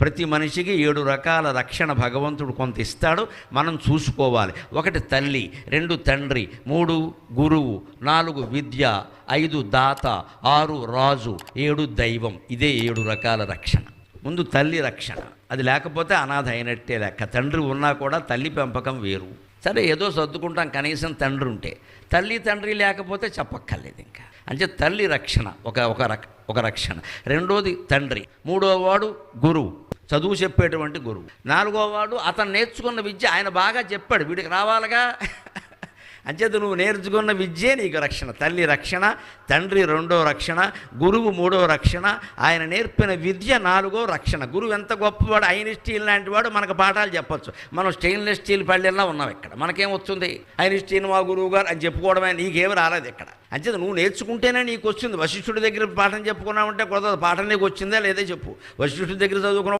ప్రతి మనిషికి 7 రకాల రక్షణ భగవంతుడు కొంత ఇస్తాడు, మనం చూసుకోవాలి. 1 తల్లి, 2 తండ్రి, 3 గురువు, 4 విద్య, 5 దాత, 6 రాజు, 7 దైవం. ఇదే 7 రకాల రక్షణ. ముందు తల్లి రక్షణ, అది లేకపోతే అనాథ అయినట్టే లెక్క. తండ్రి ఉన్నా కూడా తల్లి పెంపకం వేరు. సరే ఏదో సర్దుకుంటాం, కనీసం తండ్రి ఉంటే. తల్లి తండ్రి లేకపోతే చెప్పక్కర్లేదు ఇంకా. అంటే తల్లి రక్షణ ఒక రక్షణ. రెండోది తండ్రి. మూడోవాడు గురువు, చదువు చెప్పేటువంటి గురువు. నాలుగోవాడు అతను నేర్చుకున్న విద్య ఆయన బాగా చెప్పాడు, వీడికి రావాలిగా. అంచేత నువ్వు నేర్చుకున్న విద్యే నీకు రక్షణ. తల్లి రక్షణ, తండ్రి 2వ రక్షణ, గురువు 3వ రక్షణ, ఆయన నేర్పిన విద్య 4వ రక్షణ. గురువు ఎంత గొప్పవాడు, ఐన్స్టీన్ లాంటి వాడు మనకు పాఠాలు చెప్పచ్చు. మనం స్టెయిన్లెస్ స్టీల్ పళ్ళెల్లా ఉన్నాం ఇక్కడ. మనకేం వస్తుంది? ఐన్స్టీన్ మా గురువు గారు అని చెప్పుకోవడమే, నీకేమి రాలేదు ఇక్కడ. అంచేత నువ్వు నేర్చుకుంటేనే నీకు వచ్చింది. వశిష్ఠుడి దగ్గర పాఠం చెప్పుకున్నామంటే కుదరదు. పాఠం నీకు వచ్చిందా లేదే చెప్పు. వశిష్ఠుడి దగ్గర చదువుకున్న